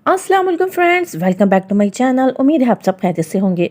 अस्सलाम वालेकुम friends, welcome back to my channel. उम्मीद है आप सब खैरियत से होंगे।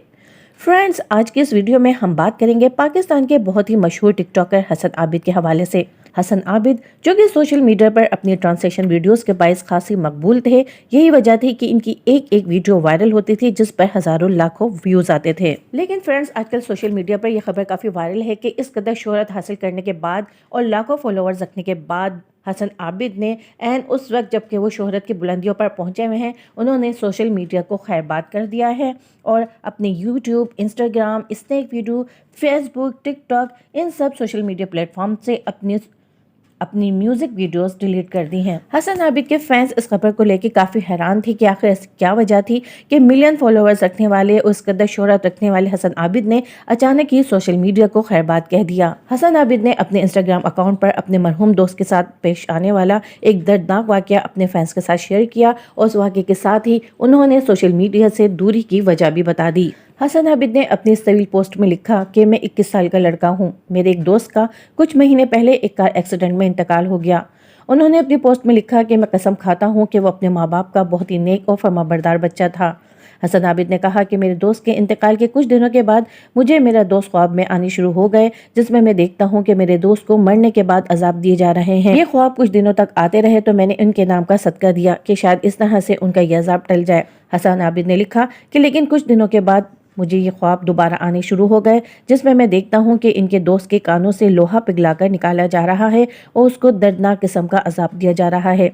फ्रेंड्स, आज की इस वीडियो में हम बात करेंगे पाकिस्तान के बहुत ही मशहूर टिकटॉकर हसन आबिद के हवाले से। हसन आबिद जो कि सोशल मीडिया पर अपनी ट्रांसलेशन वीडियोस के बायस खासी मकबूल थे। यही वजह थी कि इनकी एक एक वीडियो वायरल होती थी जिस पर हजारों लाखों व्यूज आते थे। लेकिन फ्रेंड्स, आजकल सोशल मीडिया पर यह खबर काफी वायरल है कि इस कदर शोहरत हासिल करने के बाद और लाखों फॉलोअर्स रखने के बाद हसन आबिद ने एंड उस वक्त जबकि वो शोहरत की बुलंदियों पर पहुंचे हुए हैं, उन्होंने सोशल मीडिया को खैरबाद कर दिया है और अपने YouTube, Instagram, snap video, Facebook, TikTok इन सब सोशल मीडिया प्लेटफॉर्म से अपनी म्यूजिक वीडियोस डिलीट कर दी हैं। हसन आबिद के फैंस इस खबर को लेकर काफी हैरान थे कि आखिर ऐसी क्या वजह थी कि मिलियन फॉलोअर्स रखने वाले, उस कदर शोहरत रखने वाले हसन आबिद ने अचानक ही सोशल मीडिया को खैरबाद कह दिया। हसन आबिद ने अपने इंस्टाग्राम अकाउंट पर अपने मरहूम दोस्त के साथ पेश आने वाला एक दर्दनाक वाकया अपने फैंस के साथ शेयर किया और उस वाकये के साथ ही उन्होंने सोशल मीडिया से दूरी की वजह भी बता दी। हसन आबिद ने अपनी इस तवील पोस्ट में लिखा कि मैं 21 साल का लड़का हूँ। मेरे एक दोस्त का कुछ महीने पहले एक कार एक्सीडेंट में इंतकाल हो गया। उन्होंने अपनी पोस्ट में लिखा कि मैं कसम खाता हूँ कि वो अपने माँ बाप का बहुत ही नेक और फर्माबरदार बच्चा था। हसन आबिद ने कहा कि मेरे दोस्त के इंतकाल के कुछ दिनों के बाद मुझे मेरा दोस्त ख्वाब में आने शुरू हो गए, जिसमें मैं देखता हूँ कि मेरे दोस्त को मरने के बाद अजाब दिए जा रहे हैं। ये ख्वाब कुछ दिनों तक आते रहे तो मैंने उनके नाम का सदका दिया कि शायद इस तरह से उनका यह अजाब टल जाए। हसन आबिद ने लिखा कि लेकिन कुछ दिनों के बाद मुझे ये ख्वाब दोबारा आने शुरू हो गए, जिसमें मैं देखता हूँ कि इनके दोस्त के कानों से लोहा पिघलाकर निकाला जा रहा है और उसको दर्दनाक किस्म का अजाब दिया जा रहा है।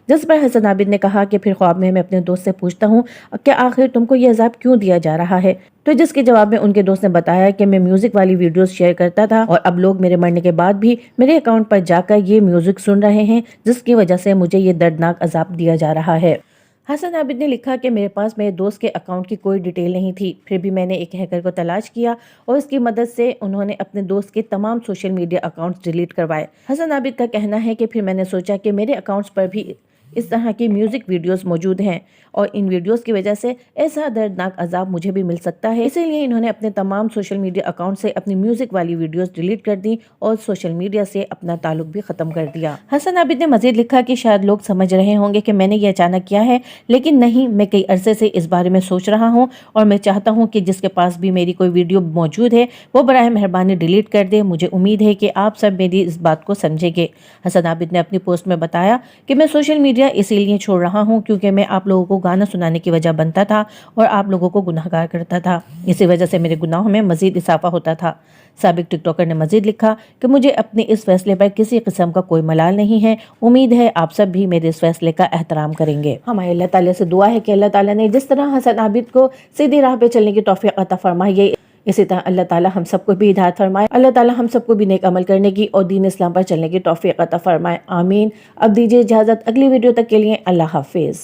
जिस पर हसन आबिद ने कहा कि फिर ख्वाब में मैं अपने दोस्त से पूछता हूँ कि आखिर तुमको ये अजाब क्यों दिया जा रहा है, तो जिसके जवाब में उनके दोस्त ने बताया कि मैं म्यूजिक वाली वीडियोस शेयर करता था और अब लोग मेरे मरने के बाद भी मेरे अकाउंट पर जाकर ये म्यूजिक सुन रहे हैं, जिसकी वजह से मुझे ये दर्दनाक अजाब दिया जा रहा है। हसन आबिद ने लिखा कि मेरे पास मेरे दोस्त के अकाउंट की कोई डिटेल नहीं थी, फिर भी मैंने एक हैकर को तलाश किया और इसकी मदद से उन्होंने अपने दोस्त के तमाम सोशल मीडिया अकाउंट्स डिलीट करवाए। हसन आबिद का कहना है कि फिर मैंने सोचा कि मेरे अकाउंट्स पर भी इस तरह की म्यूजिक वीडियोस मौजूद हैं और इन वीडियोस की वजह से ऐसा दर्दनाक अजाब मुझे भी मिल सकता है, इसीलिए इन्होंने अपने तमाम सोशल मीडिया अकाउंट से अपनी म्यूजिक वाली वीडियोस डिलीट कर दी और सोशल मीडिया से अपना ताल्लुक भी खत्म कर दिया। हसन आबिद ने मजीद लिखा कि शायद लोग समझ रहे होंगे कि मैंने ये अचानक किया है, लेकिन नहीं, मैं कई अरसे से इस बारे में सोच रहा हूँ और मैं चाहता हूँ कि जिसके पास भी मेरी कोई वीडियो मौजूद है वो बराए मेहरबानी डिलीट कर दे। मुझे उम्मीद है कि आप सब मेरी इस बात को समझेंगे। हसन आबिद ने अपनी पोस्ट में बताया कि मैं सोशल मीडिया इसीलिए छोड़ रहा हूँ क्योंकि मैं आप लोगों को गाना सुनाने की वजह बनता था और आप लोगों को गुनाहगार करता था। इसी वजह से मेरे गुनाहों में मजीद इजाफा होता था। साबिक टिकटॉकर ने मजीद लिखा कि मुझे अपने इस फैसले पर किसी किस्म का कोई मलाल नहीं है। उम्मीद है आप सब भी मेरे इस फैसले का एहतराम करेंगे। हमारे अल्लाह ताला से दुआ है कि अल्लाह ताला ने जिस तरह हसन आबिद को सीधी राह पे चलने की तौफीक अता फरमाई, इसी तरह अल्लाह ताला हम सबको भी हिदायत फरमाए। अल्लाह ताला हम सबको भी नेक अमल करने की और दीन इस्लाम पर चलने की तौफीक अता फरमाए। आमीन। अब दीजिए इजाजत, अगली वीडियो तक के लिए अल्लाह हाफिज।